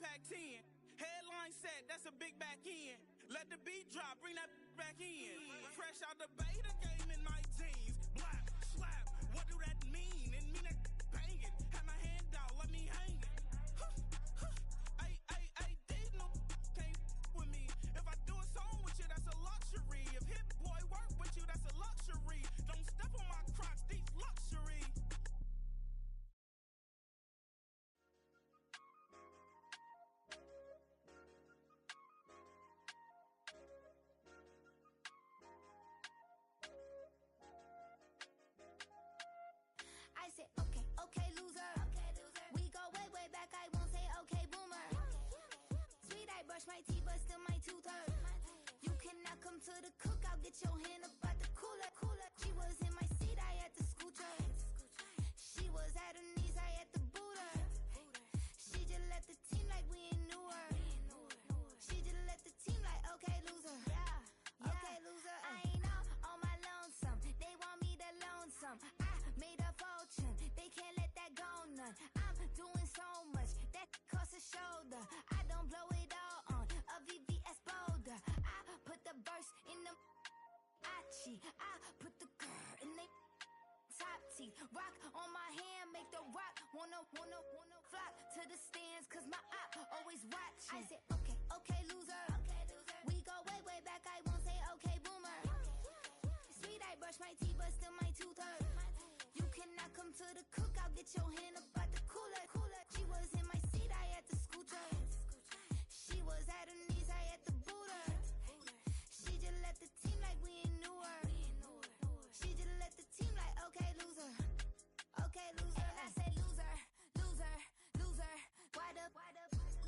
pack 10. Headline set, that's a big back end. Let the beat drop, bring that back in. Fresh out the beta game in my jeans. Blap, slap, what do that mean? It mean that banging. Have my hand out, let me hang it. These no can't with me. If I do a song with you, that's a luxury. If Hit Boy work with you, that's a luxury. Don't step on my Crocs, these luxury. I said, okay, loser. We go way back, I won't say okay, boomer. Sweet, I brush my teeth, but still my tooth hurt. You cannot come to the cookout, get your hand up at the cooler. She was in my seat, I had to scoot her. She was at her knees, I had to boot her. She just left the team like we ain't knew her. She just left the team like, okay, loser. Okay, loser. I ain't out on my lonesome. They want me to loan some. I made a fortune. They can't let that go none. I'm doing so much that costs a shoulder. I don't blow it all on a VVS boulder. I put the verse in the Achi. I put the girl in the top teeth. Rock on my hand, make the rock wanna flock to the stands, cause my eye always watching. I said, okay, loser. We go way back, I won't say okay, boomer. Sweet, I brush my teeth, but still my tooth hurt. You cannot come to the cookout, get your hand up at the cooler. She was in my seat, I had to scoot her. She was at her knees, I had to boot her. She just left the team like we ain't knew her. She just left the team like, okay, loser. Okay, loser. And I say loser. Why the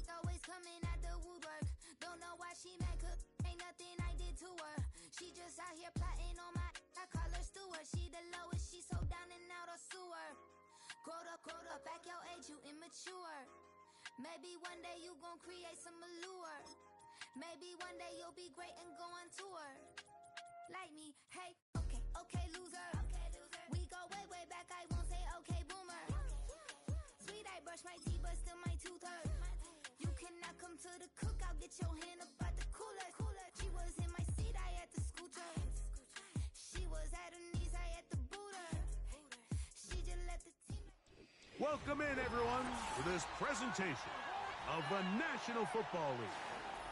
always coming out the woodwork? Don't know why she mad, cause ain't nothing I did to her. She just out here plotting on my, I call her steward. She the lowest, she so down and out of sewer. Growed up, back your age, you immature. Maybe one day you gon' create some allure. Maybe one day you'll be great and go on tour. Like me, hey, okay, loser. We go way back, I won't say okay, boomer. Sweet, I brush my teeth, but still my tooth hurt. You cannot come to the cookout, get your hand up at the cooler. She was in my seat, I had to scoot her. She was at her knees, I had to boot her. She just left the team. Welcome in, everyone, to this presentation of the National Football League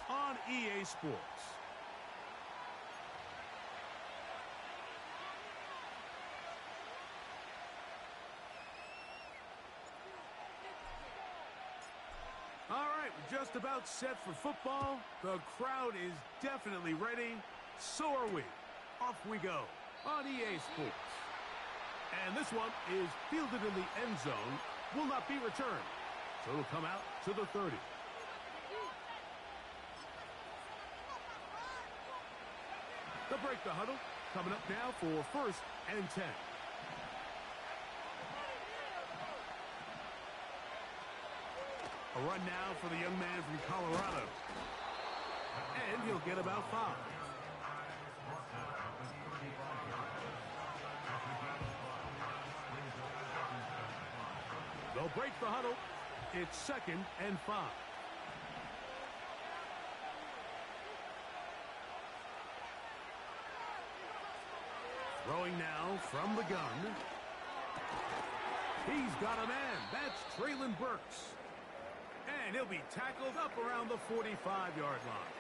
on EA Sports. All right, we're just about set for football. The crowd is definitely ready. So are we. Off we go on EA Sports. And this one is fielded in the end zone, will not be returned. So it'll come out to the 30. They'll break the huddle. Coming up now for 1st and 10. A run now for the young man from Colorado. And he'll get about 5. They'll break the huddle. It's 2nd and 5. Throwing now from the gun. He's got a man. That's Traylon Burks. And he'll be tackled up around the 45-yard line.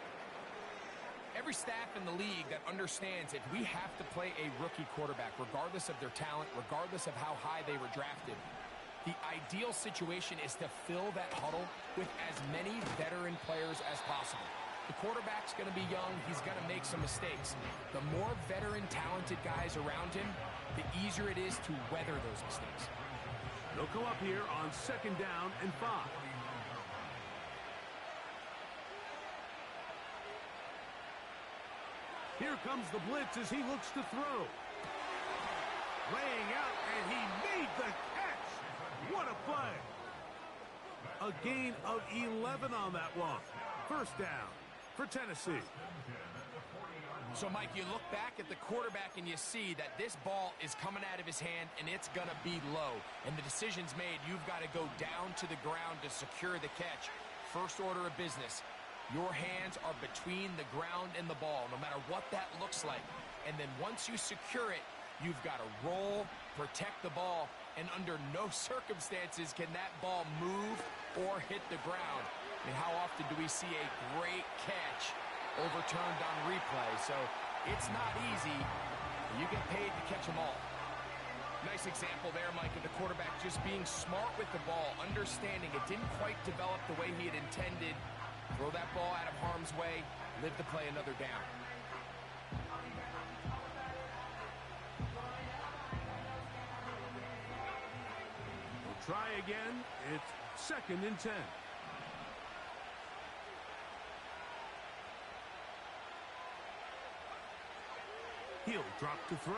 Every staff in the league that understands it, we have to play a rookie quarterback, regardless of their talent, regardless of how high they were drafted. The ideal situation is to fill that huddle with as many veteran players as possible. The quarterback's going to be young. He's going to make some mistakes. The more veteran, talented guys around him, the easier it is to weather those mistakes. They'll come up here on 2nd down and 5. Here comes the blitz as he looks to throw. Laying out, and he made the catch. What a play. A gain of 11 on that one. 1st down for Tennessee. So, Mike, you look back at the quarterback and you see that this ball is coming out of his hand and it's going to be low. And the decision's made. You've got to go down to the ground to secure the catch. first order of business. Your hands are between the ground and the ball, no matter what that looks like. And then once you secure it, you've got to roll, protect the ball, and under no circumstances can that ball move or hit the ground. I mean, how often do we see a great catch overturned on replay? So it's not easy, but you get paid to catch them all. Nice example there, Mike, of the quarterback just being smart with the ball, understanding it didn't quite develop the way he had intended. Throw that ball out of harm's way, live to play another down. We'll try again. It's 2nd and 10. He'll drop to throw.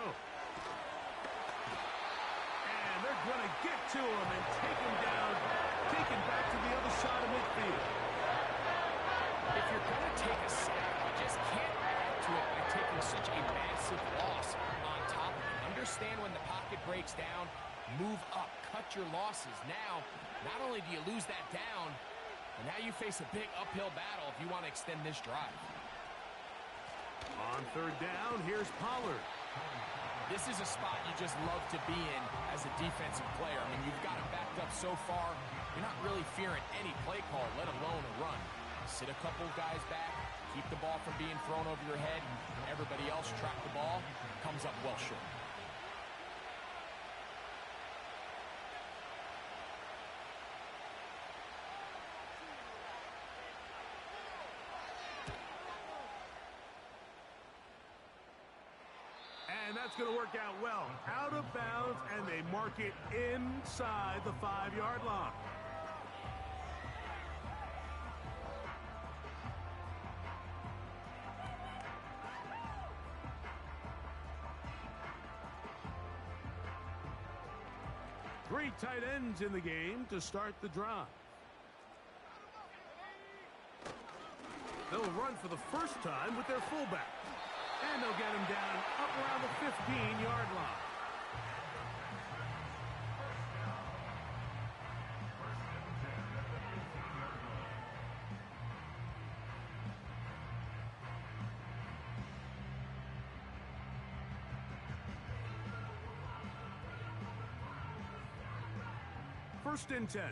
And they're going to get to him and take him down, take him back to the other side of midfield. If you're going to take a sack, you just can't add to it by taking such a massive loss on top of it. Understand when the pocket breaks down, move up, cut your losses. Now, not only do you lose that down, but now you face a big uphill battle if you want to extend this drive. On 3rd down, here's Pollard. This is a spot you just love to be in as a defensive player. I mean, you've got it backed up so far, you're not really fearing any play call, let alone a run. Sit a couple guys back, keep the ball from being thrown over your head. Everybody else track the ball, comes up well short. And that's going to work out well. Out of bounds, and they mark it inside the 5-yard line. Three tight ends in the game to start the drive. They'll run for the first time with their fullback. And they'll get him down up around the 15-yard line. First and 10.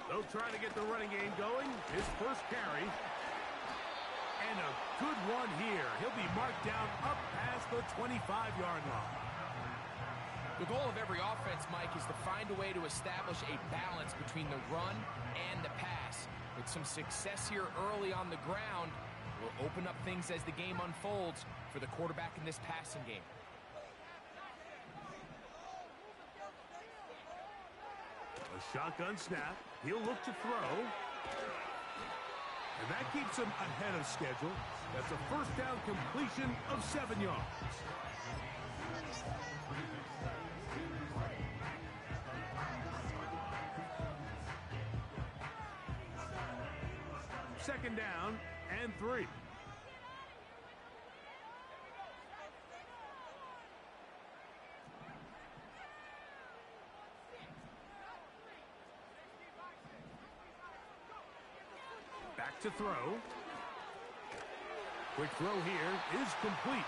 They'll try to get the running game going. His first carry. And a good one here. He'll be marked down up past the 25-yard line. The goal of every offense, Mike, is to find a way to establish a balance between the run and the pass. With some success here early on the ground, will open up things as the game unfolds for the quarterback in this passing game. A shotgun snap. He'll look to throw. And that keeps him ahead of schedule. That's a first down completion of 7 yards. Second down and 3. Back to throw. Quick throw here is complete.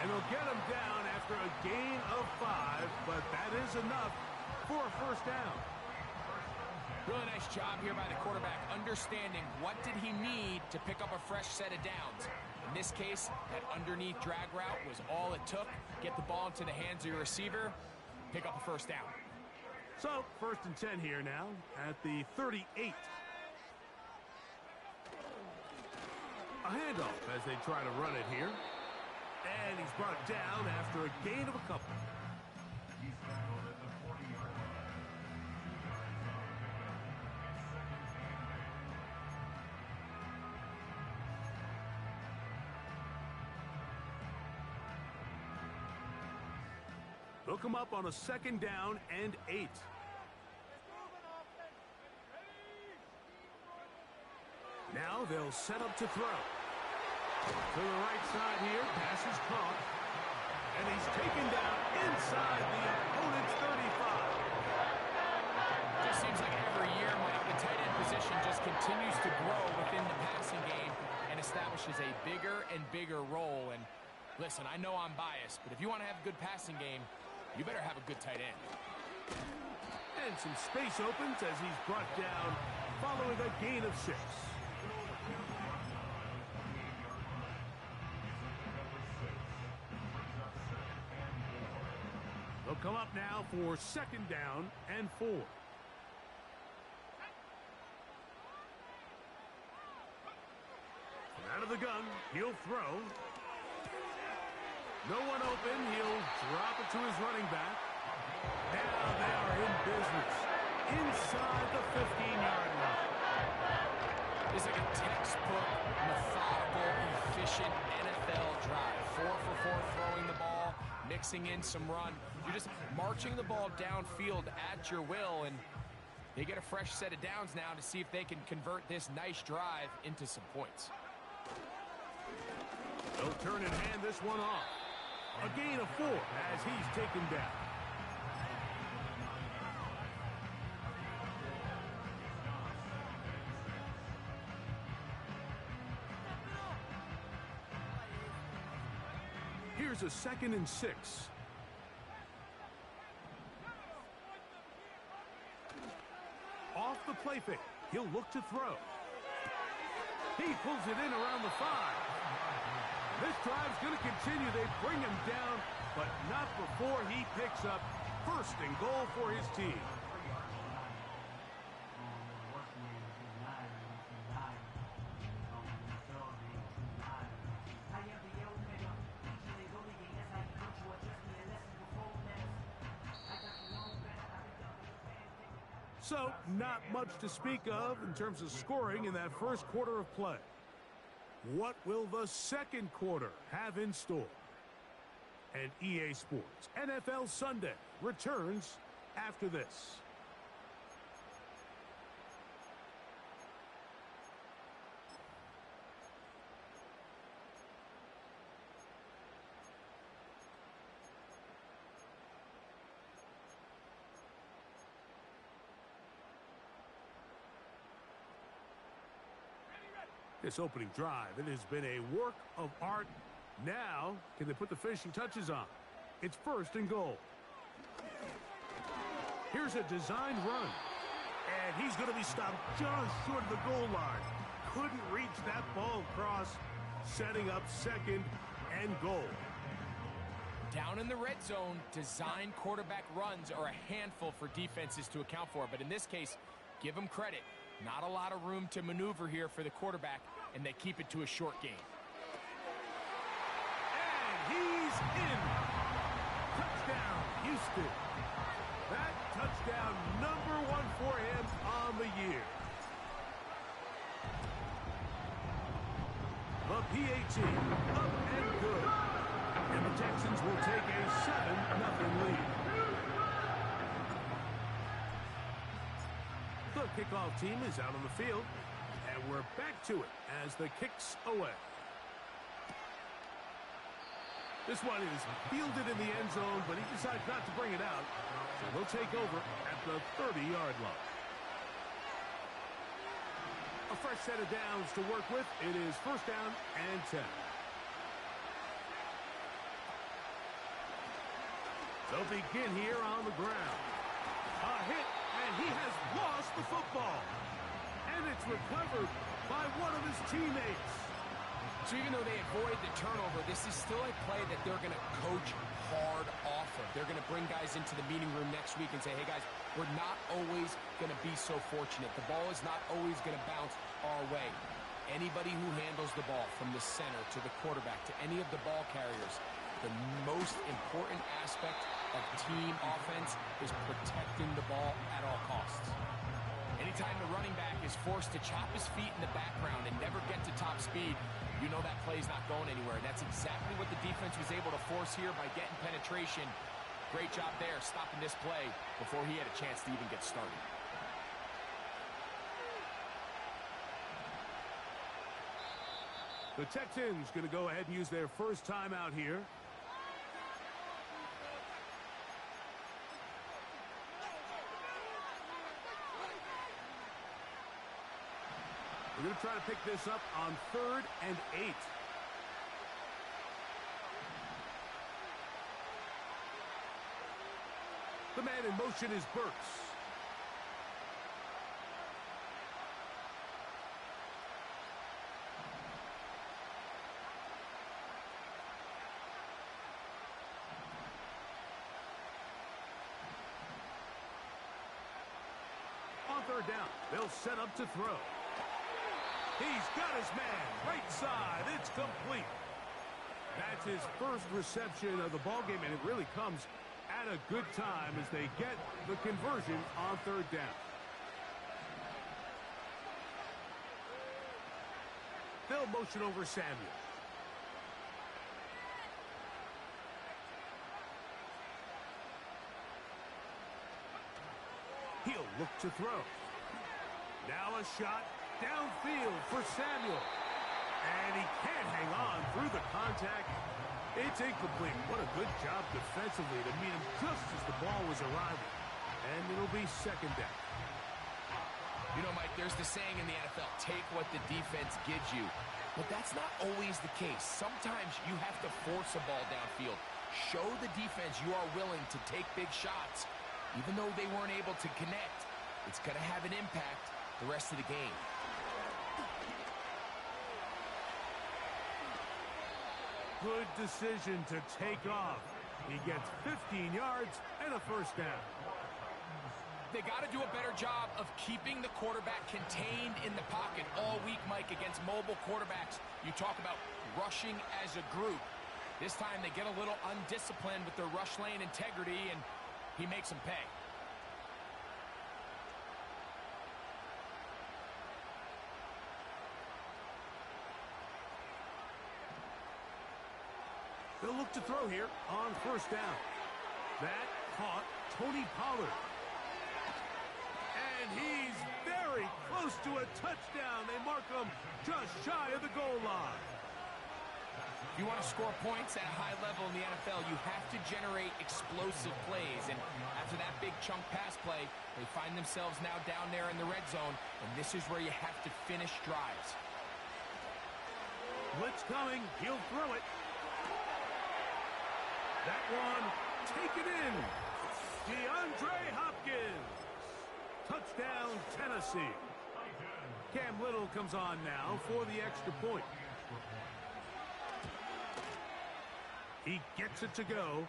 And they'll get him down after a gain of 5, but that is enough for a first down. Really nice job here by the quarterback, understanding what did he need to pick up a fresh set of downs. In this case, that underneath drag route was all it took. Get the ball into the hands of your receiver, pick up a first down. So, first and 10 here now at the 38. A handoff as they try to run it here. And he's brought down after a gain of a couple. They'll come up on a second down and 8. Now they'll set up to throw. To the right side here, pass is caught. And he's taken down inside the opponent's 35. Just seems like every year, Mike, the tight end position just continues to grow within the passing game and establishes a bigger and bigger role. And listen, I know I'm biased, but if you want to have a good passing game, you better have a good tight end. And some space opens as he's brought down following a gain of 6. They'll come up now for 2nd down and 4. Out of the gun, he'll throw. No one open, he'll drop it to his running back. Now they are in business inside the 15-yard line. It's like a textbook, methodical, efficient NFL drive. 4 for 4 throwing the ball, mixing in some run. You're just marching the ball downfield at your will, and they get a fresh set of downs now to see if they can convert this nice drive into some points. They'll turn and hand this one off. A gain of 4 as he's taken down. Here's a 2nd and 6. Off the play fake. He'll look to throw. He pulls it in around the 5. This drive's going to continue. They bring him down, but not before he picks up 1st and goal for his team. So, not much to speak of in terms of scoring in that first quarter of play. What will the second quarter have in store? And EA Sports NFL Sunday returns after this. This opening drive, it has been a work of art. Now, can they put the finishing touches on? It's 1st and goal. Here's a designed run. And he's going to be stopped just short of the goal line. Couldn't reach that ball across, setting up 2nd and goal. Down in the red zone, designed quarterback runs are a handful for defenses to account for. But in this case, give them credit. Not a lot of room to maneuver here for the quarterback, and they keep it to a short game. And he's in. Touchdown, Houston. That touchdown number 1 for him on the year. The PAT up and good. And the Texans will take a 7-0 lead. The kickoff team is out on the field, and we're back to it as the kick's away. This one is fielded in the end zone, but he decides not to bring it out, so they'll take over at the 30-yard line. A fresh set of downs to work with. It is 1st down and 10. They'll begin here on the ground. A hit, and he has lost the football. And it's recovered by one of his teammates. So even though they avoid the turnover, this is still a play that they're going to coach hard off of. They're going to bring guys into the meeting room next week and say, hey, guys, we're not always going to be so fortunate. The ball is not always going to bounce our way. Anybody who handles the ball from the center to the quarterback to any of the ball carriers, the most important aspect of team offense is protecting the ball at all costs. Anytime the running back is forced to chop his feet in the background and never get to top speed, you know that play's not going anywhere. And that's exactly what the defense was able to force here by getting penetration. Great job there, stopping this play before he had a chance to even get started. The Texans going to go ahead and use their first timeout here. We're going to try to pick this up on 3rd and 8. The man in motion is Burks. On 3rd down, they'll set up to throw. He's got his man, right side, it's complete. That's his first reception of the ballgame, and it really comes at a good time as they get the conversion on 3rd down. They'll motion over Samuel. He'll look to throw. Now a shot downfield for Samuel. And he can't hang on through the contact. It's incomplete. What a good job defensively to meet him just as the ball was arriving. And it'll be 2nd down. You know, Mike, there's the saying in the NFL, take what the defense gives you. But that's not always the case. Sometimes you have to force a ball downfield. Show the defense you are willing to take big shots. Even though they weren't able to connect, it's going to have an impact the rest of the game. Good decision to take off. He gets 15 yards and a 1st down. They got to do a better job of keeping the quarterback contained in the pocket all week, Mike, against mobile quarterbacks. You talk about rushing as a group. This time they get a little undisciplined with their rush lane integrity, and he makes them pay. They'll look to throw here on 1st down. That caught Tony Pollard. And he's very close to a touchdown. They mark him just shy of the goal line. If you want to score points at a high level in the NFL, you have to generate explosive plays. And after that big chunk pass play, they find themselves now down there in the red zone. And this is where you have to finish drives. Blitz coming. He'll throw it. That one taken in. DeAndre Hopkins. Touchdown, Tennessee. Cam Little comes on now for the extra point. He gets it to go,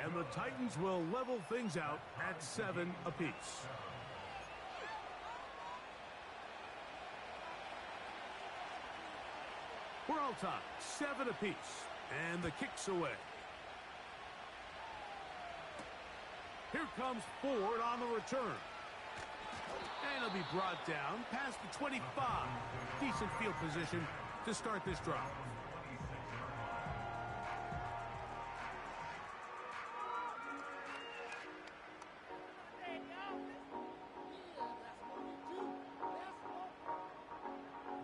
and the Titans will level things out at 7 apiece. We're all tied, 7 apiece, and the kick's away. Here comes Ford on the return. And he'll be brought down past the 25. Decent field position to start this drive.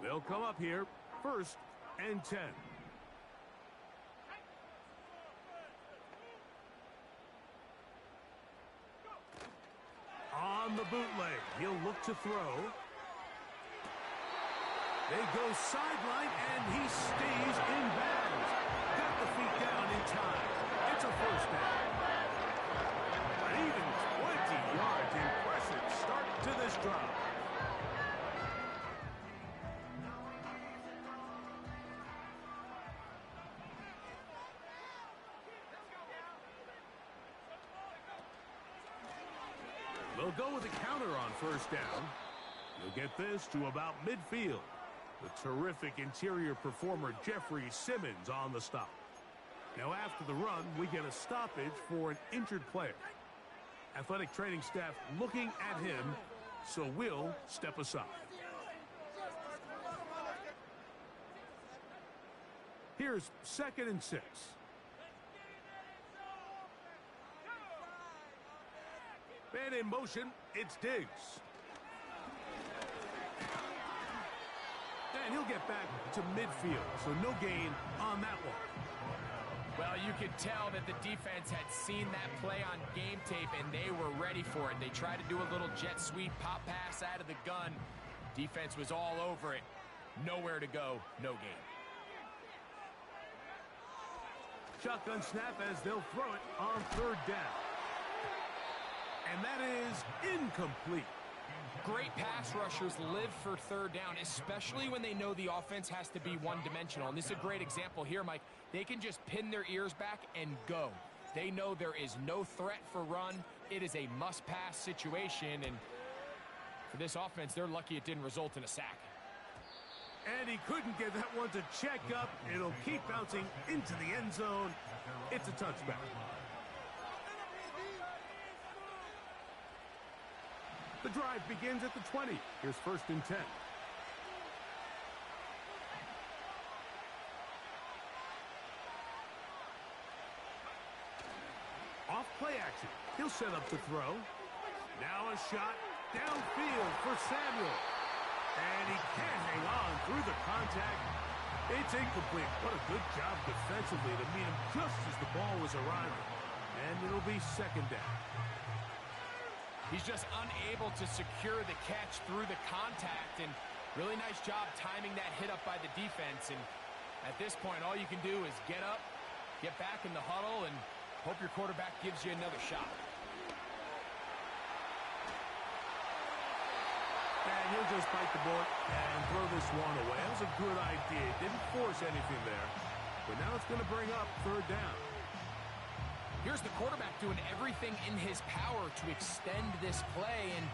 They'll come up here, 1st and 10. On the bootleg, he'll look to throw. They go sideline, and he stays in bounds. Got the feet down in time. It's a 1st down. An even 20 yards. Impressive start to this drive. They'll go with a counter on 1st down. You'll get this to about midfield. The terrific interior performer Jeffrey Simmons on the stop. Now after the run, we get a stoppage for an injured player. Athletic training staff looking at him, so we'll step aside. Here's 2nd and 6. Man in motion, it's Diggs. And And he'll get back to midfield, so no gain on that one. Well, you could tell that the defense had seen that play on game tape, and they were ready for it. They tried to do a little jet sweep pop pass out of the gun. Defense was all over it. Nowhere to go, no gain. Shotgun snap as they'll throw it on third down. And that is incomplete. Great pass rushers live for third down, especially when they know the offense has to be one-dimensional. And this is a great example here, Mike. They can just pin their ears back and go. They know there is no threat for run. It is a must-pass situation, and for this offense, they're lucky it didn't result in a sack. And he couldn't get that one to check up. It'll keep bouncing into the end zone. It's a touchback. The drive begins at the 20. Here's 1st and 10. Off play action. He'll set up to throw. Now a shot downfield for Samuel. And he can't hang on through the contact. It's incomplete. What a good job defensively to meet him just as the ball was arriving. And it'll be 2nd down. He's just unable to secure the catch through the contact, and really nice job timing that hit up by the defense. And at this point, all you can do is get up, get back in the huddle, and hope your quarterback gives you another shot. And he'll just bite the bullet and throw this one away. That was a good idea. Didn't force anything there. But now it's going to bring up 3rd down. Here's the quarterback doing everything in his power to extend this play, and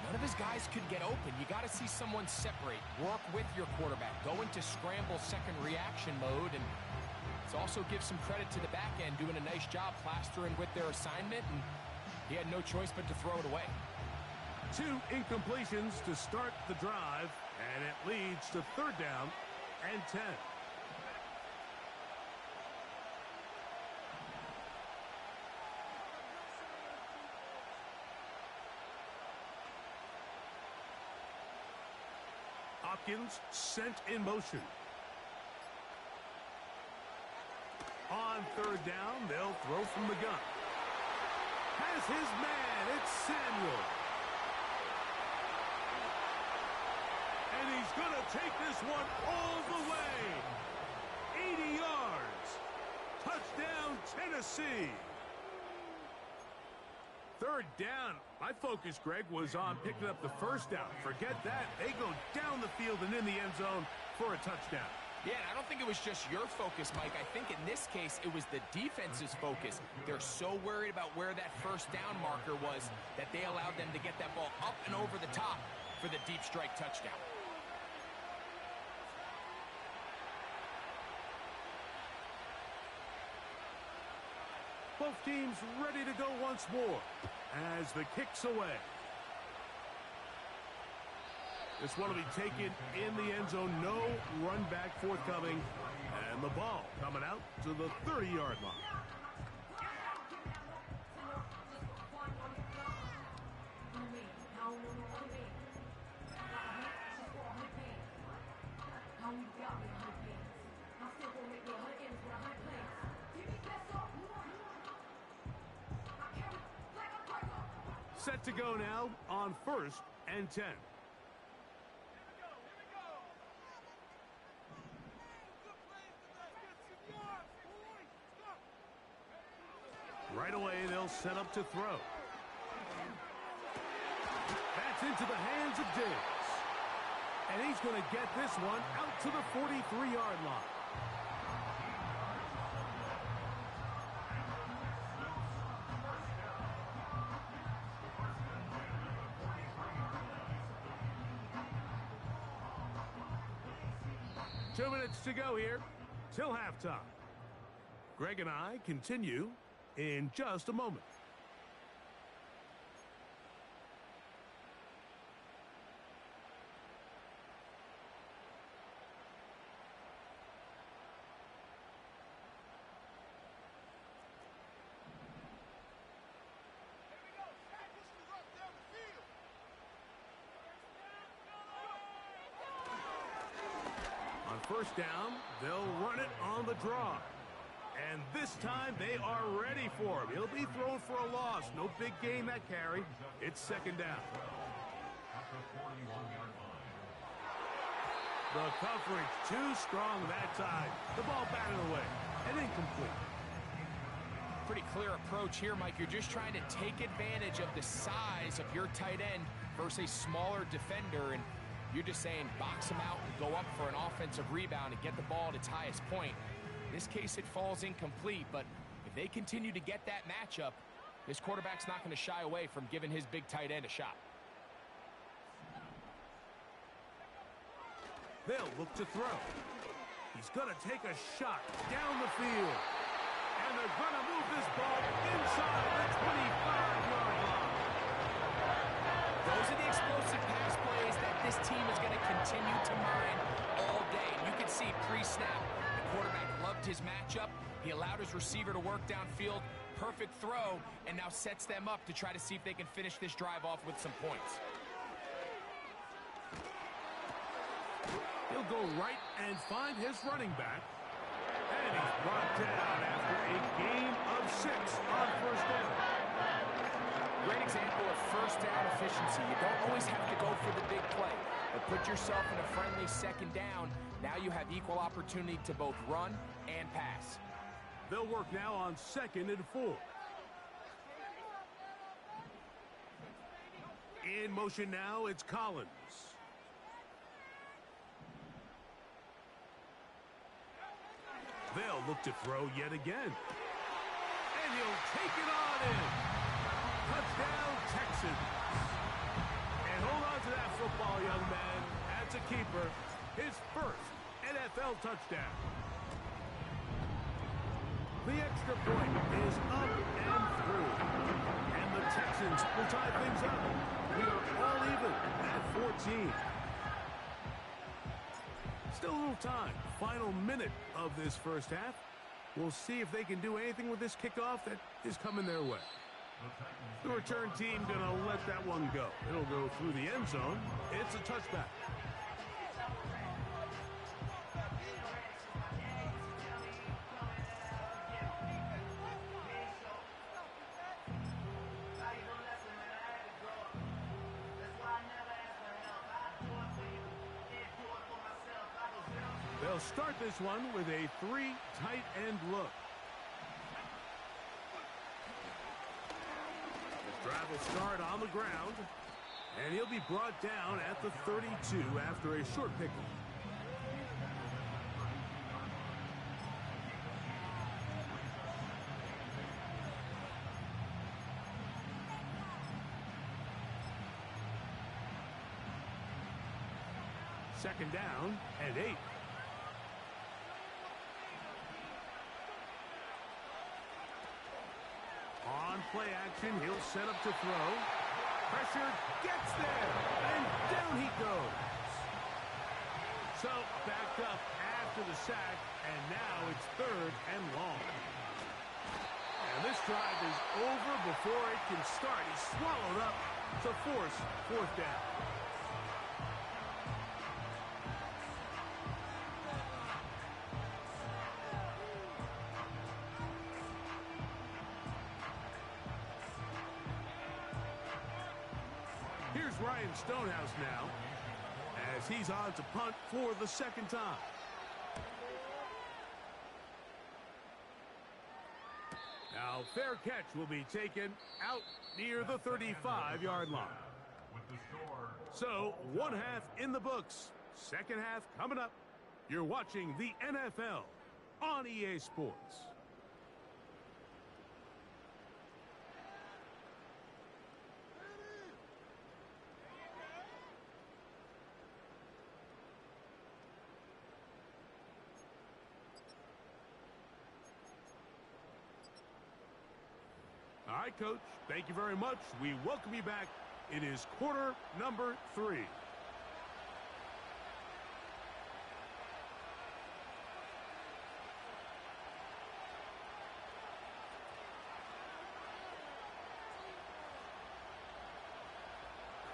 none of his guys could get open. You got to see someone separate, work with your quarterback, go into scramble second reaction mode, and it also gives some credit to the back end doing a nice job plastering with their assignment, and he had no choice but to throw it away. 2 incompletions to start the drive, and it leads to 3rd down and 10. Hopkins sent in motion. On 3rd down, they'll throw from the gun. Has his man, it's Samuel. And he's going to take this one all the way. 80 yards. Touchdown, Tennessee. 3rd down. My focus, Greg, was on picking up the 1st down. Forget that. They go down the field and in the end zone for a touchdown. Yeah, I don't think it was just your focus, Mike. I think in this case, it was the defense's focus. They're so worried about where that 1st down marker was that they allowed them to get that ball up and over the top for the deep strike touchdown. Both teams ready to go once more as the kick's away. This one will be taken in the end zone. No run back forthcoming. And the ball coming out to the 30-yard line. Set to go now on 1st and 10. Right away, they'll set up to throw. That's into the hands of Diggs. And he's going to get this one out to the 43-yard line. Two minutes to go here till halftime. Greg and I continue in just a moment. first down. They'll run it on the draw. And this time they are ready for him. He'll be thrown for a loss. No big gain that carry. It's second down. The coverage too strong that time. The ball batted away and incomplete. Pretty clear approach here, Mike. You're just trying to take advantage of the size of your tight end versus a smaller defender, and you're just saying box him out and go up for an offensive rebound and get the ball at its highest point. In this case, it falls incomplete, but if they continue to get that matchup, this quarterback's not going to shy away from giving his big tight end a shot. They'll look to throw. He's going to take a shot down the field. And they're going to move this ball inside the 25-yard line. Those are the explosive pass plays that this team is going to continue to mine all day. You can see pre-snap, the quarterback loved his matchup. He allowed his receiver to work downfield. Perfect throw, and now sets them up to try to see if they can finish this drive off with some points. He'll go right and find his running back. And he's brought down after a gain of 6 on first down. Great example of first down efficiency. You don't always have to go for the big play, but put yourself in a friendly second down. Now you have equal opportunity to both run and pass. They'll work now on 2nd and 4. In motion now, it's Collins. They'll look to throw yet again. And he'll take it on in. Touchdown, Texans. And hold on to that football, young man. That's a keeper. His first NFL touchdown. The extra point is up and through. And the Texans will tie things up. We are all even at 14. Still a little time. Final minute of this first half. We'll see if they can do anything with this kickoff that is coming their way. The return team going to let that one go. It'll go through the end zone. It's a touchback. They'll start this one with a 3 tight end look. This drive will start on the ground, and he'll be brought down at the 32 after a short pickup. Second down and 8. On play action, he'll set up to throw. Pressure gets there, and down he goes. So backed up after the sack, and now it's 3rd and long. And this drive is over before it can start. He's swallowed up to force 4th down. Ryan Stonehouse now, as he's on to punt for the 2nd time. Now, fair catch will be taken out near the 35-yard line. So, 1 half in the books. 2nd half coming up. You're watching the NFL on EA Sports. All right, Coach, thank you very much. We welcome you back. It is quarter number 3.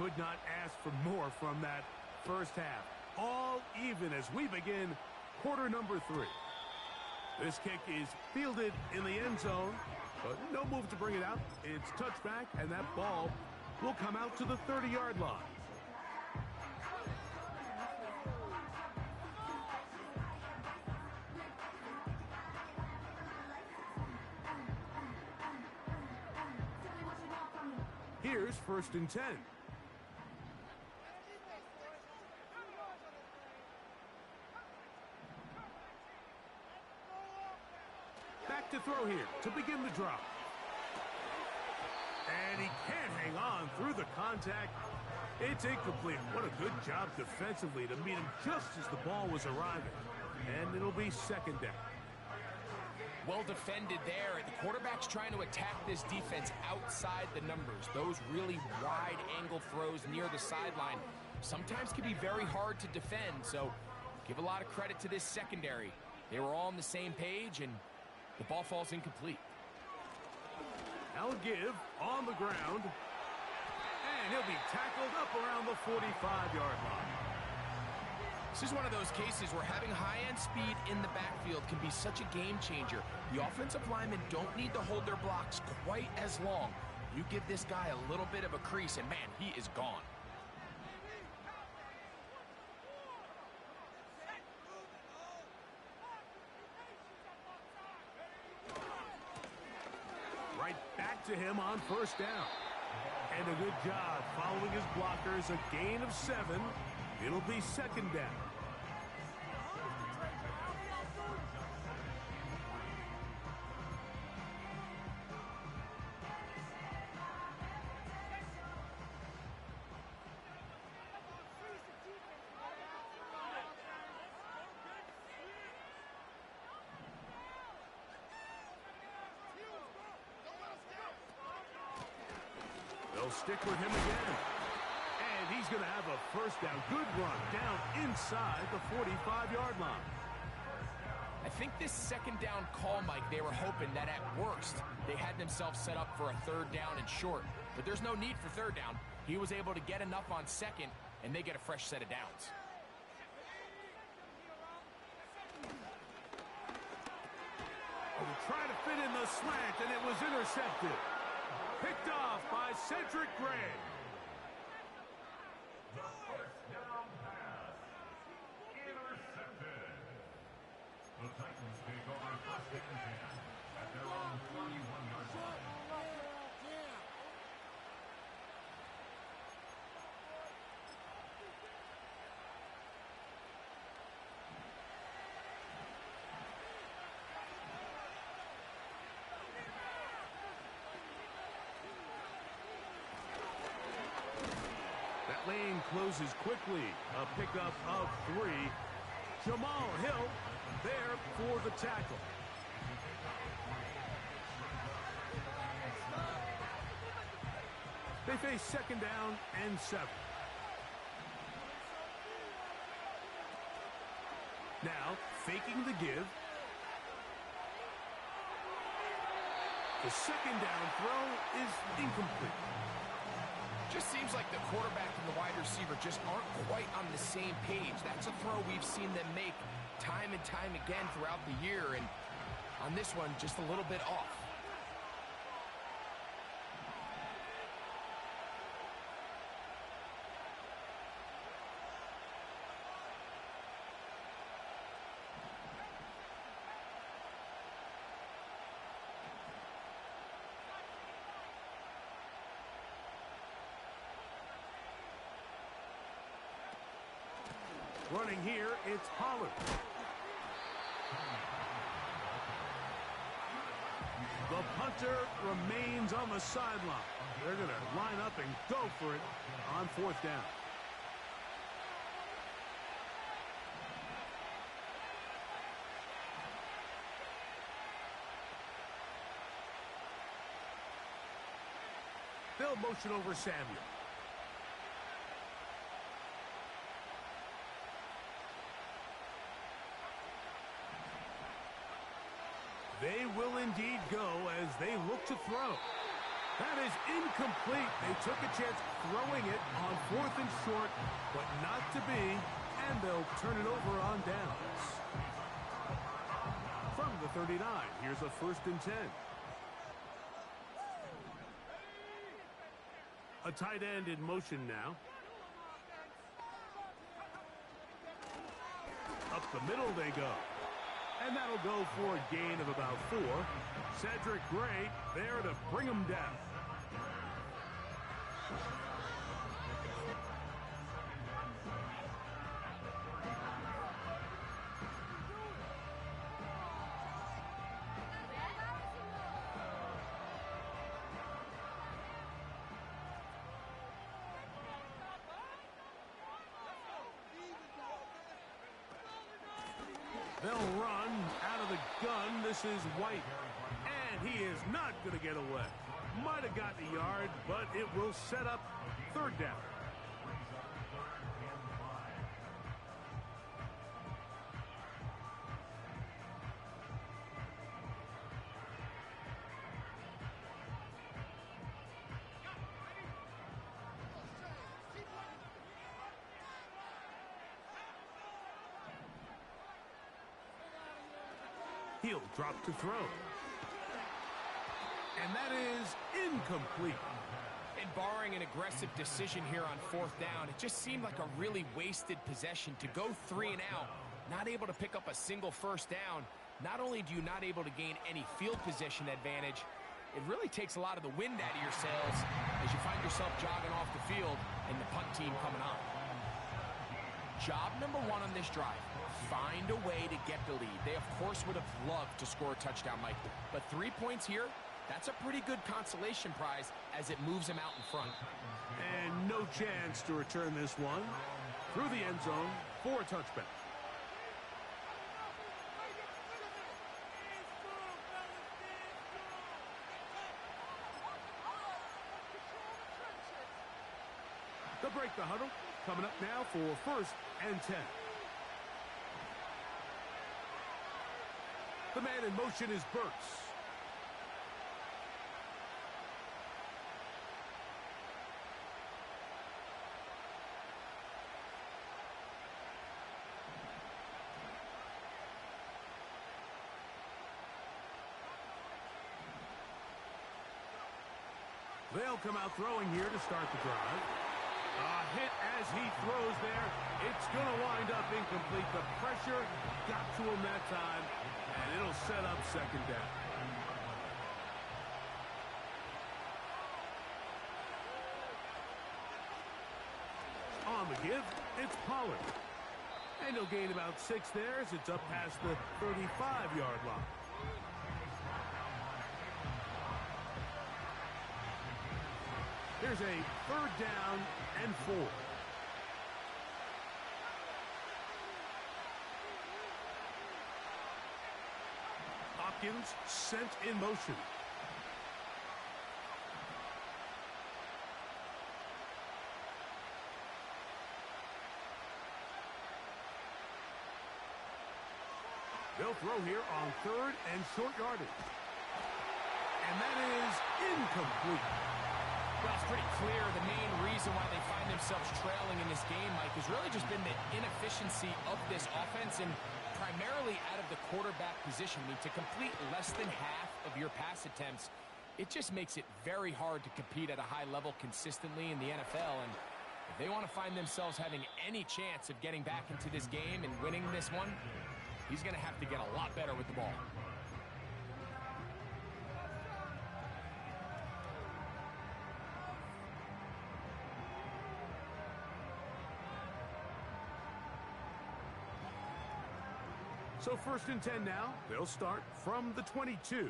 Could not ask for more from that first half. All even as we begin quarter number 3. This kick is fielded in the end zone, but no move to bring it out. It's touchback, and that ball will come out to the 30-yard line. Here's 1st and 10. Back to throw here to begin the drop. And he can't hang on through the contact. It's incomplete. What a good job defensively to meet him just as the ball was arriving. And it'll be 2nd down. Well defended there. The quarterback's trying to attack this defense outside the numbers. Those really wide angle throws near the sideline sometimes can be very hard to defend. So give a lot of credit to this secondary. They were all on the same page, and the ball falls incomplete. Now a give on the ground. And he'll be tackled up around the 45-yard line. This is one of those cases where having high-end speed in the backfield can be such a game changer. The offensive linemen don't need to hold their blocks quite as long. You give this guy a little bit of a crease, and man, he is gone. Right back to him on 1st down. And a good job following his blockers. A gain of 7. It'll be 2nd down. They'll stick with him again. And he's going to have a 1st down. Good run down inside the 45-yard line. I think this 2nd down call, Mike, they were hoping that at worst they had themselves set up for a 3rd down and short. But there's no need for 3rd down. He was able to get enough on 2nd, and they get a fresh set of downs. Trying to fit in the slant, and it was intercepted. Picked off by Cedric Gray. The 1st down pass. Intercepted. The Titans take over 1st and 10 at their own 31-yard line. Lane closes quickly. A pickup of 3. Jamal Hill there for the tackle. They face 2nd down and 7. Now faking the give. The 2nd down throw is incomplete. Just seems like the quarterback and the wide receiver just aren't quite on the same page. That's a throw we've seen them make time and time again throughout the year, and on this one, just a little bit off. Running here, it's Pollard. The punter remains on the sideline. They're going to line up and go for it on 4th down. They'll motion over Samuel. They will indeed go as they look to throw. That is incomplete. They took a chance throwing it on 4th and short, but not to be, and they'll turn it over on downs. 39. Here's a 1st and 10. A tight end in motion now. Up the middle they go. And that'll go for a gain of about 4. Cedric Gray there to bring him down. They'll run out of the gun. This is White. And he is not going to get away. Might have gotten a yard, but it will set up 3rd down. He'll drop to throw. And that is incomplete. And barring an aggressive decision here on 4th down, it just seemed like a really wasted possession to go 3 and out, not able to pick up a single 1st down. Not only do you not able to gain any field position advantage, it really takes a lot of the wind out of your sails as you find yourself jogging off the field and the punt team coming on. Job number 1 on this drive, find a way to get the lead. They, of course, would have loved to score a touchdown, Mike. But 3 points here, that's a pretty good consolation prize as it moves them out in front. And no chance to return this one through the end zone for a touchback. They'll break the huddle. Coming up now for 1st and 10. The man in motion is Burks. They'll come out throwing here to start the drive. A hit as he throws there. It's going to wind up incomplete. The pressure got to him that time, and it'll set up 2nd down. On the give, it's Pollard. And he'll gain about 6 there as it's up past the 35-yard line. Here's a 3rd down and 4. Hopkins sent in motion. They'll throw here on 3rd and short yardage. And that is incomplete. Well, it's pretty clear the main reason why they find themselves trailing in this game, Mike, has really just been the inefficiency of this offense and primarily out of the quarterback position. I mean, to complete less than half of your pass attempts, it just makes it very hard to compete at a high level consistently in the NFL. And if they want to find themselves having any chance of getting back into this game and winning this one, he's going to have to get a lot better with the ball. So 1st and 10 now. They'll start from the 22.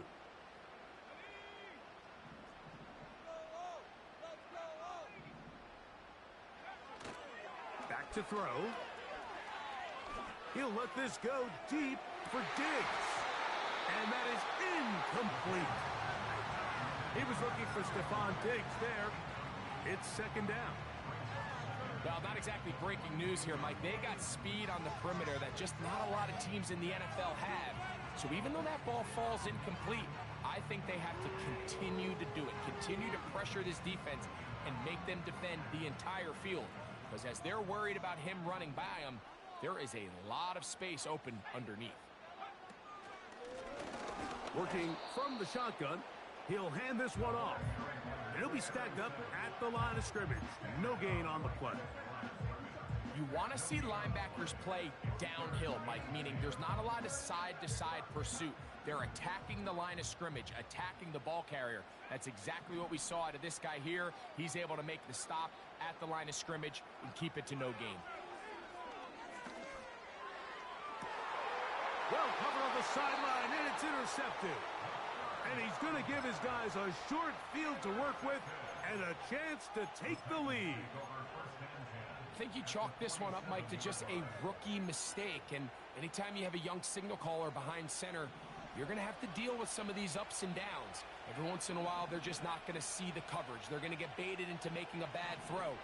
Back to throw. He'll let this go deep for Diggs. And that is incomplete. He was looking for Stephon Diggs there. It's 2nd down. Well, not exactly breaking news here, Mike. They got speed on the perimeter that just not a lot of teams in the NFL have. So even though that ball falls incomplete, I think they have to continue to do it. Continue to pressure this defense and make them defend the entire field. Because as they're worried about him running by them, there is a lot of space open underneath. Working from the shotgun, he'll hand this one off. And he'll be stacked up at the line of scrimmage. No gain on the play. You want to see linebackers play downhill, Mike, meaning there's not a lot of side-to-side pursuit. They're attacking the line of scrimmage, attacking the ball carrier. That's exactly what we saw out of this guy here. He's able to make the stop at the line of scrimmage and keep it to no gain. Well covered on the sideline, and it's intercepted. And he's going to give his guys a short field to work with and a chance to take the lead. I think you chalk this one up, Mike, to just a rookie mistake. And anytime you have a young signal caller behind center, you're going to have to deal with some of these ups and downs. Every once in a while, they're just not going to see the coverage. They're going to get baited into making a bad throw.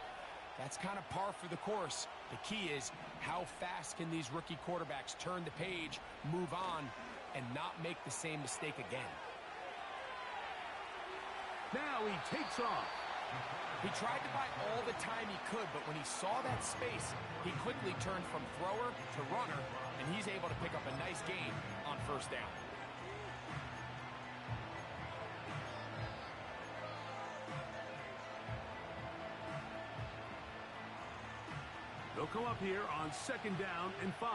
That's kind of par for the course. The key is how fast can these rookie quarterbacks turn the page, move on, and not make the same mistake again. Now he takes off. He tried to buy all the time he could, but when he saw that space, he quickly turned from thrower to runner, and he's able to pick up a nice gain on first down. They'll come up here on 2nd down and 5.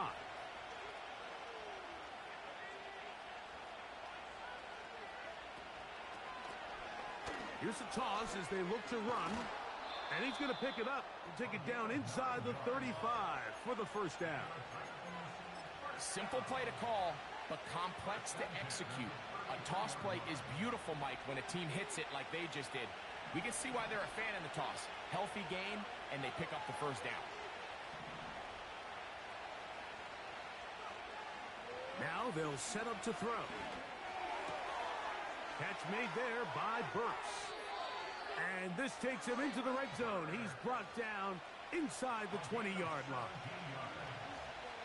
Here's the toss as they look to run. And he's going to pick it up and take it down inside the 35 for the first down. Simple play to call, but complex to execute. A toss play is beautiful, Mike, when a team hits it like they just did. We can see why they're a fan in the toss. Healthy game, and they pick up the first down. Now they'll set up to throw. Catch made there by Burks. And this takes him into the red zone. He's brought down inside the 20-yard line.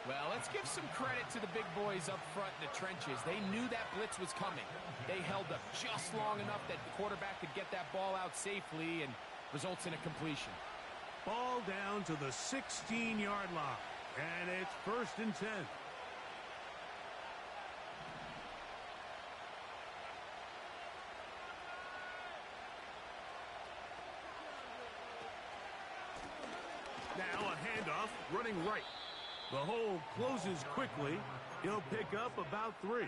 Well, let's give some credit to the big boys up front in the trenches. They knew that blitz was coming. They held up just long enough that the quarterback could get that ball out safely and results in a completion. Ball down to the 16-yard line. And it's 1st and 10. Now a handoff running right. The hole closes quickly. He'll pick up about 3.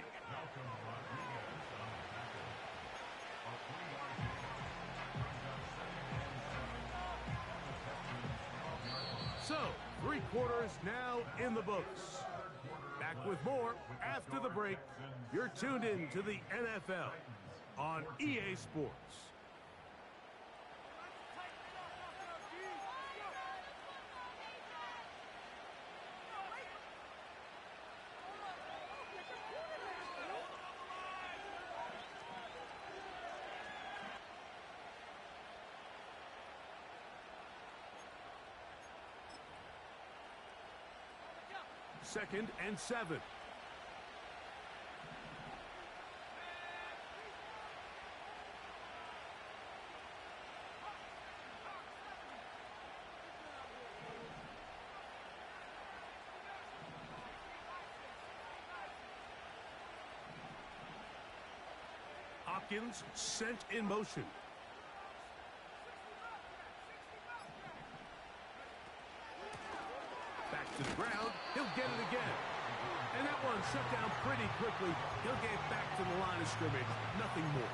So, 3 quarters now in the books. Back with more after the break. You're tuned in to the NFL on EA Sports. Second and 7. Hopkins sent in motion. Back to the ground. He'll get it again. And that one shut down pretty quickly. He'll get back to the line of scrimmage. Nothing more.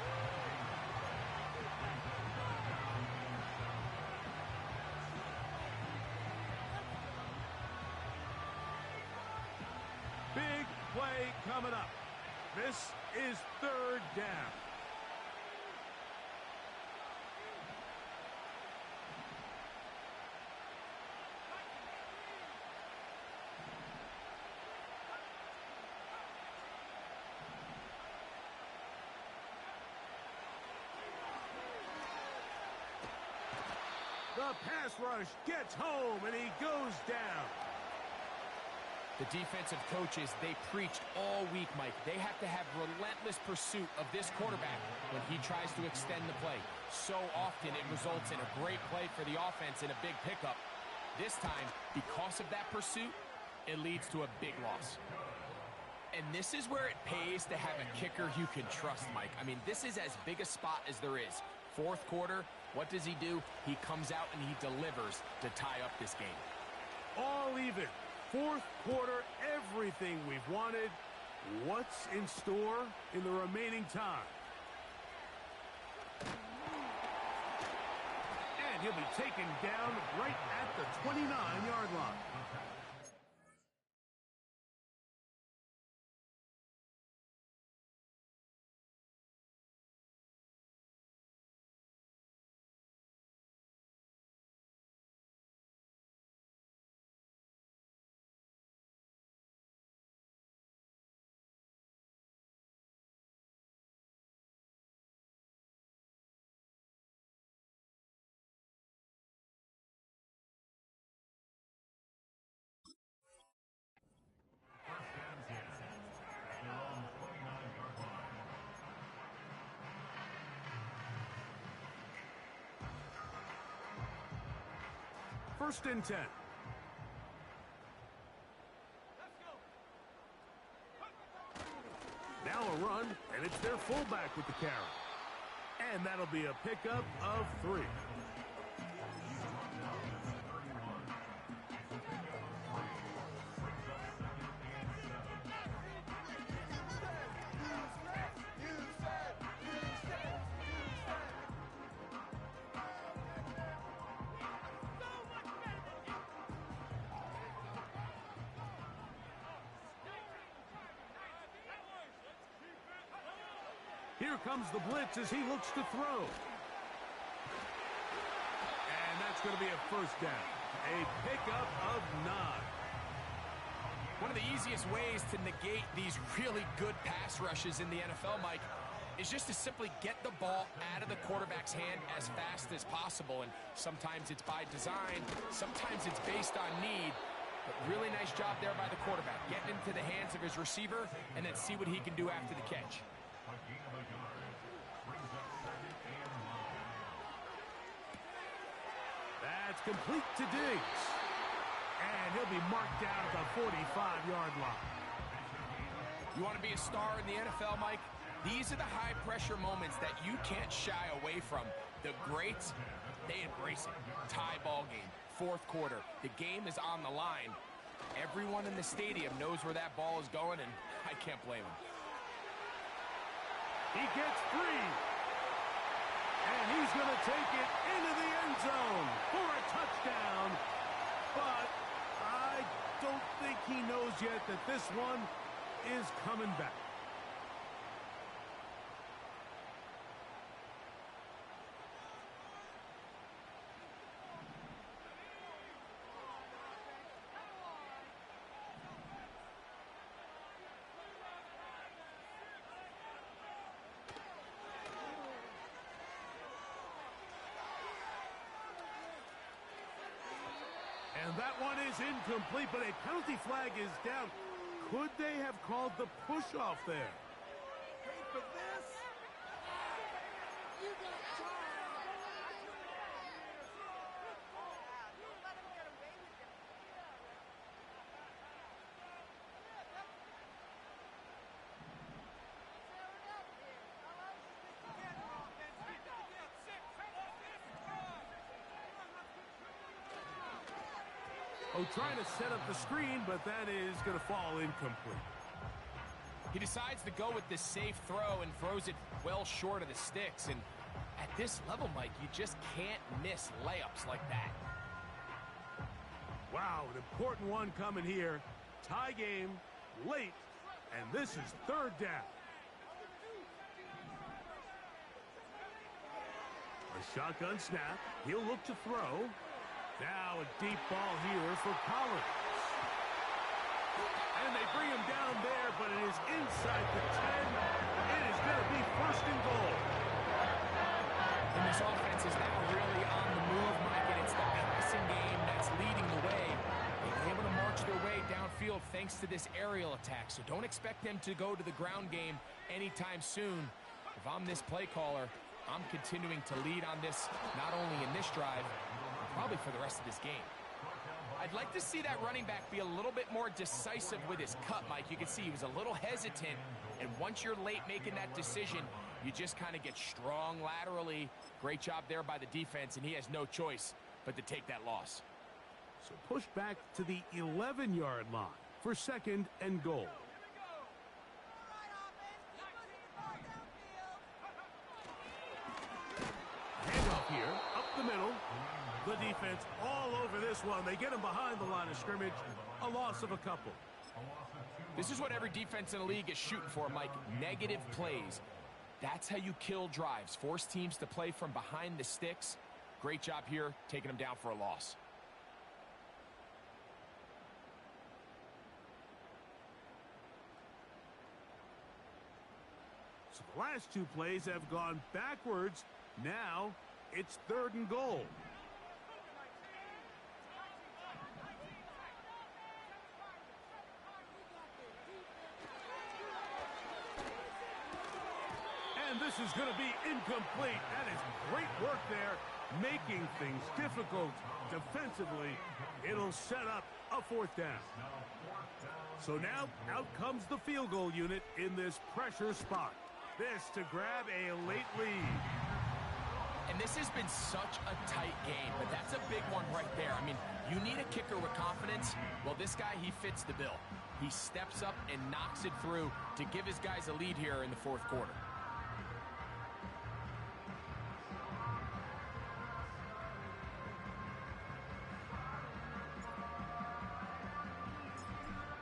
Big play coming up. This is 3rd down. The pass rush gets home, and he goes down. The defensive coaches, they preached all week, Mike. They have to have relentless pursuit of this quarterback when he tries to extend the play. So often it results in a great play for the offense and a big pickup. This time, because of that pursuit, it leads to a big loss. And this is where it pays to have a kicker you can trust, Mike. I mean, this is as big a spot as there is. Fourth quarter, what does he do? He comes out and he delivers to tie up this game. All even. Fourth quarter, everything we've wanted. What's in store in the remaining time? And he'll be taken down right at the 29-yard line. First and 10. Now a run, and it's their fullback with the carry. And that'll be a pickup of 3. Here comes the blitz as he looks to throw. And that's going to be a first down. A pickup of 9. One of the easiest ways to negate these really good pass rushes in the NFL, Mike, is just to simply get the ball out of the quarterback's hand as fast as possible. And sometimes it's by design, sometimes it's based on need. But really nice job there by the quarterback. Getting into the hands of his receiver and then see what he can do after the catch. That's complete to Diggs. And he'll be marked down at the 45-yard line. You want to be a star in the NFL, Mike? These are the high-pressure moments that you can't shy away from. The greats, they embrace it. Tie ball game, fourth quarter. The game is on the line. Everyone in the stadium knows where that ball is going, and I can't blame him. He gets free. And he's going to take it into the end zone for a touchdown. But I don't think he knows yet that this one is coming back. And that one is incomplete, but a penalty flag is down. Could they have called the push-off there? Wait for this. You got Oh, trying to set up the screen, but that is going to fall incomplete. He decides to go with this safe throw and throws it well short of the sticks. And at this level, Mike, you just can't miss layups like that. Wow, an important one coming here. Tie game, late, and this is third down. A shotgun snap. He'll look to throw. Now a deep ball here for Collins. And they bring him down there, but it is inside the 10. It is going to be first and goal. And this offense is now really on the move, Mike, and it's the passing game that's leading the way. They're able to march their way downfield thanks to this aerial attack, so don't expect them to go to the ground game anytime soon. If I'm this play caller, I'm continuing to lead on this, not only in this drive, but probably for the rest of this game. I'd like to see that running back be a little bit more decisive with his cut, Mike. You can see he was a little hesitant, and once you're late making that decision, you just kind of get strong laterally. Great job there by the defense, and he has no choice but to take that loss. So push back to the 11-yard line for 2nd and goal. Handoff here, up the middle. The defense all over this one. They get him behind the line of scrimmage. A loss of a couple. This is what every defense in the league is shooting for, Mike. Negative plays. That's how you kill drives. Force teams to play from behind the sticks. Great job here, taking them down for a loss. So the last 2 plays have gone backwards. Now it's 3rd and goal. And this is going to be incomplete. That is great work there, making things difficult defensively. It'll set up a 4th down. So now out comes the field goal unit in this pressure spot. This to grab a late lead. And this has been such a tight game, but that's a big one right there. I mean, you need a kicker with confidence. Well, this guy, he fits the bill. He steps up and knocks it through to give his guys a lead here in the 4th quarter.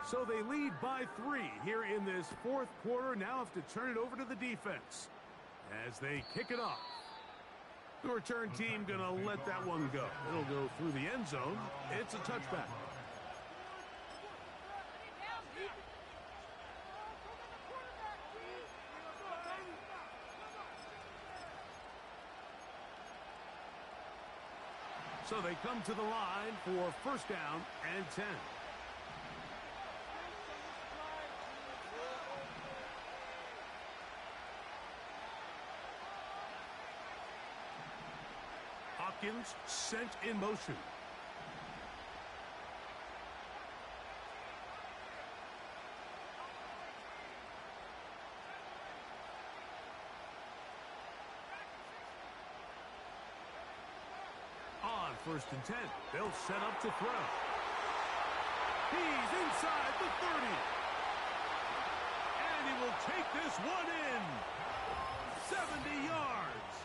So they lead by 3 here in this 4th quarter. Now have to turn it over to the defense as they kick it off. The return team going to let that one go. It'll go through the end zone. It's a touchback. So they come to the line for 1st down and 10. Hopkins sent in motion. On 1st and 10, they'll set up to throw. He's inside the 30. And he will take this one in. 70 yards.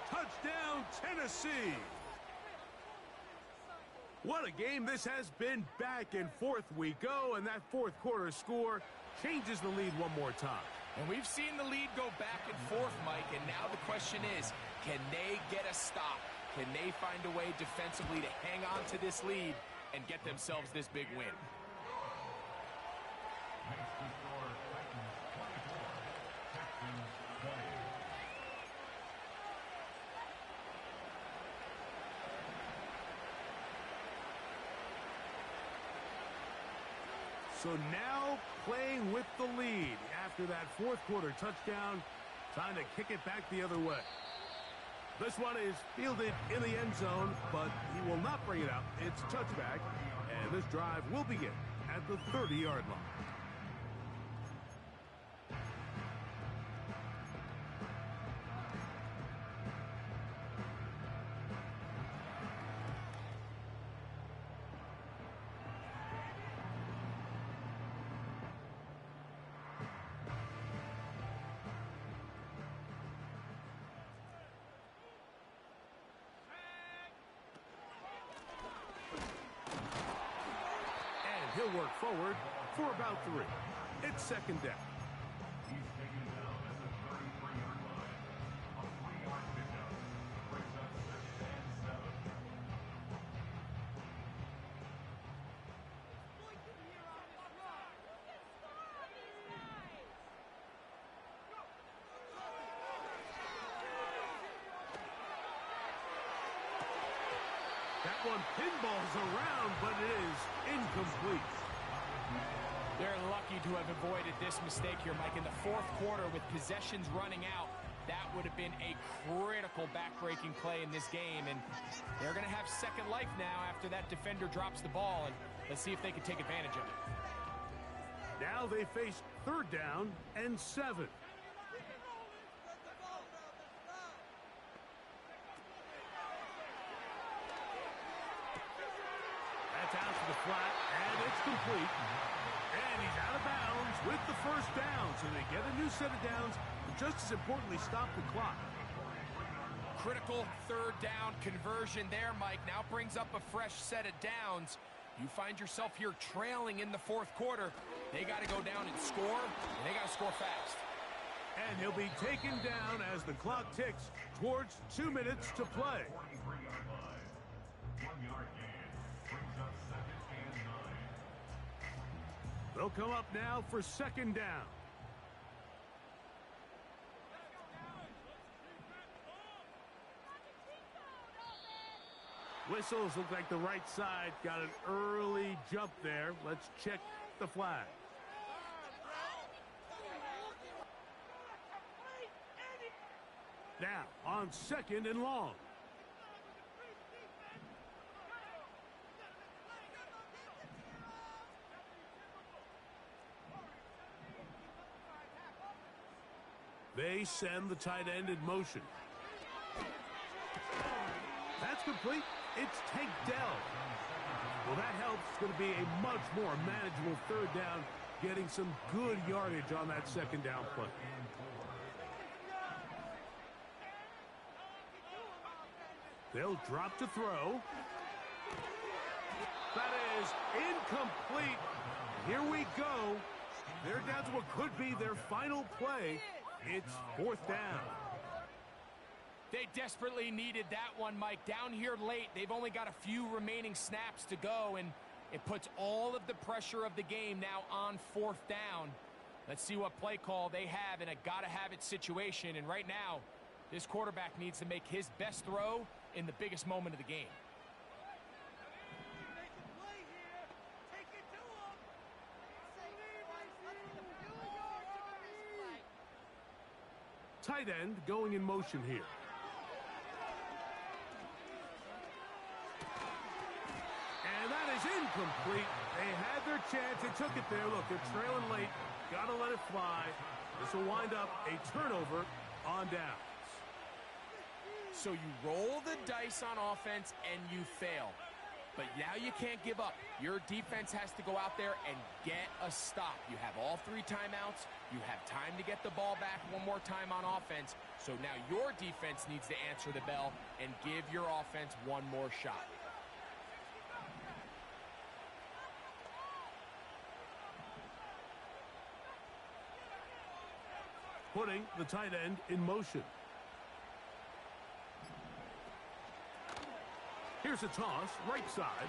Touchdown, Tennessee. What a game this has been. Back and forth we go, and that 4th quarter score changes the lead one more time. And we've seen the lead go back and forth, Mike, and now the question is, can they get a stop? Can they find a way defensively to hang on to this lead and get themselves this big win? Next to score, Titans 24, Texans 20. So now playing with the lead after that 4th quarter touchdown, trying to kick it back the other way. This one is fielded in the end zone, but he will not bring it out. It's touchback, and this drive will begin at the 30-yard line. He'll work forward for about 3. It's 2nd down. He's taken down at the 33-yard line. A 3-yard pickup brings up 2nd and 7. That one pinballs around, but it is incomplete. They're lucky to have avoided this mistake here, Mike. In the 4th quarter with possessions running out, that would have been a critical back-breaking play in this game, and they're going to have second life now after that defender drops the ball, and let's see if they can take advantage of it. Now they face 3rd down and 7. That's out to the flat, and it's complete. And he's out of bounds with the 1st down, so they get a new set of downs, and just as importantly, stop the clock. Critical 3rd down conversion there, Mike. Now brings up a fresh set of downs. You find yourself here trailing in the 4th quarter. They got to go down and score, and they got to score fast. And he'll be taken down as the clock ticks towards 2 minutes to play. 1-yard gain brings up 2nd and 9. They'll come up now for 2nd down. Whistles look like the right side got an early jump there. Let's check the flag. Now on 2nd and long. They send the tight end in motion. That's complete. It's Tank Dell. Well, that helps. It's going to be a much more manageable 3rd down, getting some good yardage on that 2nd down play. They'll drop to throw. That is incomplete. Here we go. They're down to what could be their final play. It's 4th down. They desperately needed that one, Mike. Down here late, they've only got a few remaining snaps to go, and it puts all of the pressure of the game now on 4th down. Let's see what play call they have in a gotta-have-it situation, and right now, this quarterback needs to make his best throw in the biggest moment of the game. Tight end going in motion here. And that is incomplete. They had their chance. They took it there. Look, they're trailing late. Got to let it fly. This will wind up a turnover on downs. So you roll the dice on offense and you fail. But now you can't give up. Your defense has to go out there and get a stop. You have all 3 timeouts. You have time to get the ball back one more time on offense. So now your defense needs to answer the bell and give your offense one more shot. Putting the tight end in motion. Here's a toss, right side.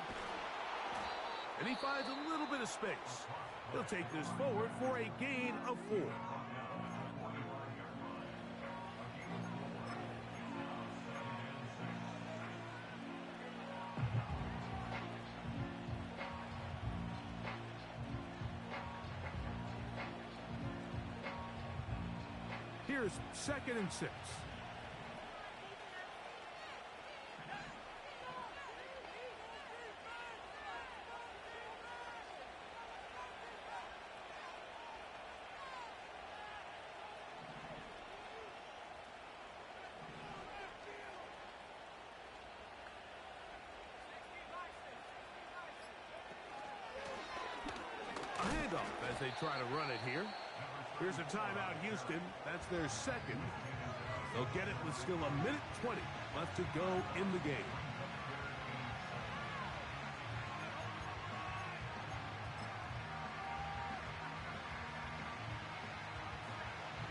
And he finds a little bit of space. He'll take this forward for a gain of 4. Here's 2nd and 6. A handoff as they try to run it here. Here's a timeout, Houston. That's their 2nd. They'll get it with still 1:20 left to go in the game.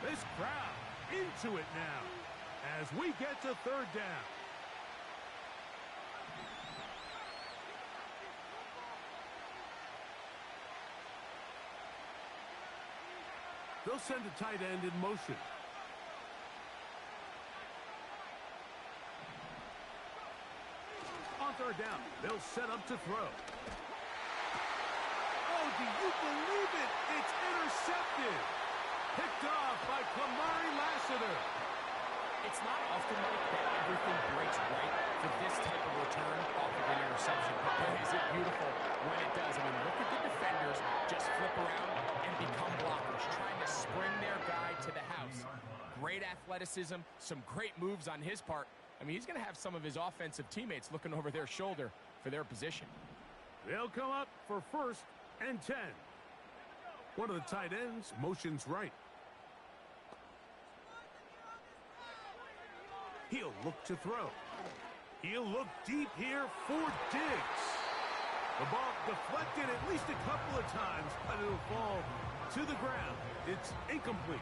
This crowd into it now as we get to 3rd down. They'll send a tight end in motion. On 3rd down, they'll set up to throw. Oh, do you believe it? It's intercepted. Picked off by Kamari Lassiter. It's not often, Mike, that everything breaks right for this type of return beautiful when it does. I mean, look at the defenders just flip around and become blockers, trying to spring their guy to the house. Great athleticism, some great moves on his part. I mean, he's going to have some of his offensive teammates looking over their shoulder for their position. They'll come up for 1st and 10. One of the tight ends motions right. He'll look to throw. He'll look deep here for Diggs. The ball deflected at least a couple of times, but it'll fall to the ground. It's incomplete.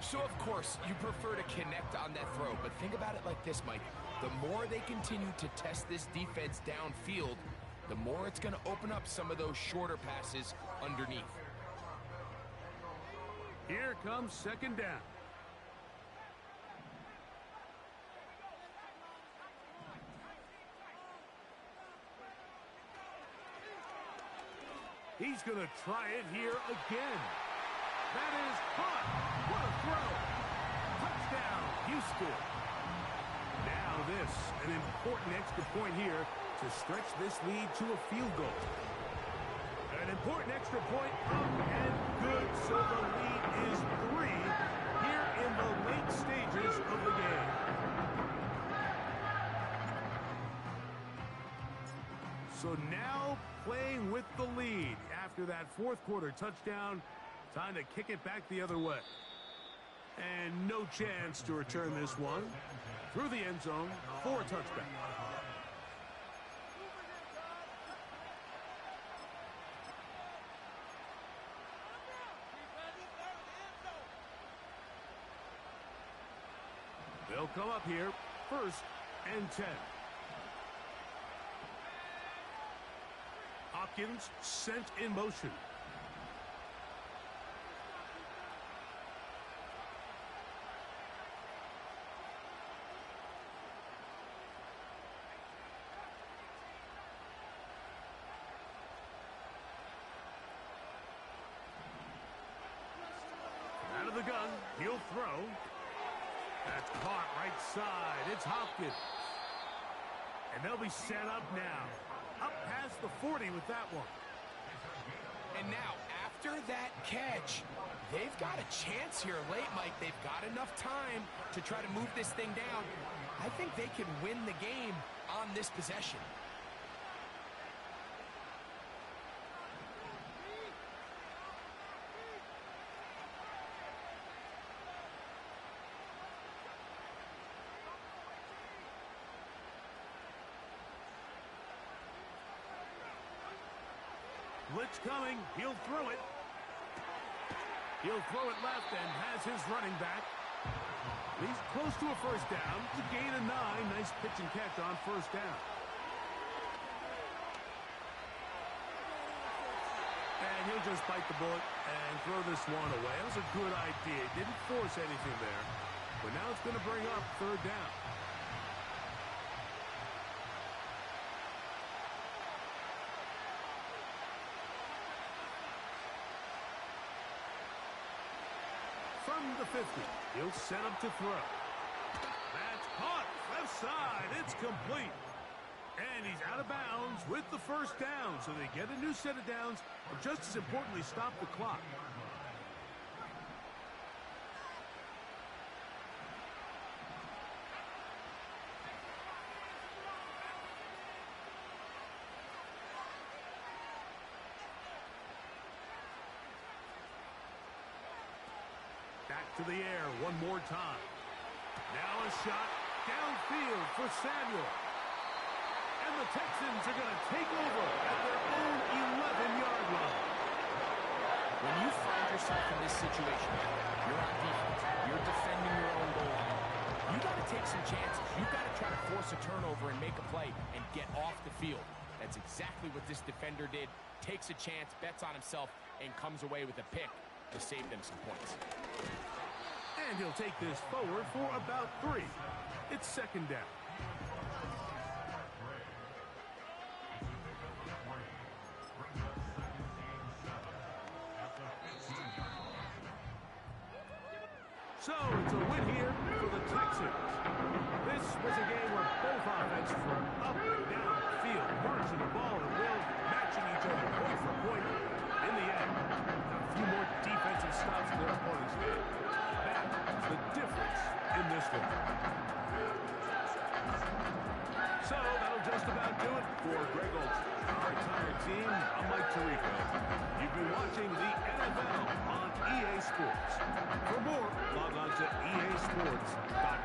So, of course, you prefer to connect on that throw, but think about it like this, Mike. The more they continue to test this defense downfield, the more it's going to open up some of those shorter passes underneath. Here comes 2nd down. He's going to try it here again. That is caught. What a throw. Touchdown, Houston. Now this, an important extra point here to stretch this lead to a field goal. An important extra point up and good, so the lead is 3 here in the late stages of the game. So now playing with the lead after that 4th quarter touchdown, time to kick it back the other way. And no chance to return this one through the end zone for a touchback. They'll come up here, 1st and 10. Hopkins sent in motion. Out of the gun, he'll throw. That's caught right side. It's Hopkins. And they'll be set up now. Up past the 40 with that one. And now, after that catch, they've got a chance here late, Mike. They've got enough time to try to move this thing down. I think they can win the game on this possession. Blitz coming. He'll throw it. He'll throw it left and has his running back. He's close to a 1st down. It's a gain of 9. Nice pitch and catch on 1st down. And he'll just bite the bullet and throw this one away. That was a good idea. Didn't force anything there. But now it's going to bring up 3rd down. From the 50, he'll set up to throw. That's caught, left side, it's complete. And he's out of bounds with the 1st down, so they get a new set of downs, and just as importantly, stop the clock. Back to the air one more time. Now a shot downfield for Samuel. And the Texans are going to take over at their own 11-yard line. When you find yourself in this situation, you're on defense, you're defending your own goal line. You got to take some chances. You got to try to force a turnover and make a play and get off the field. That's exactly what this defender did. Takes a chance, bets on himself, and comes away with a pick to save them some points. And he'll take this forward for about 3. It's 2nd down. So it's a win here for the Texans. This was a game where both offenses were up and down the field. field, marching the ball at will, matching each other point for point. In the end, a few more defensive stops for their opponent's game. That's the difference in this one. So that'll just about do it for Greg Olsen. Our entire team, I'm Mike Tirico. You've been watching the NFL on EA Sports. For more, log on to easports.com.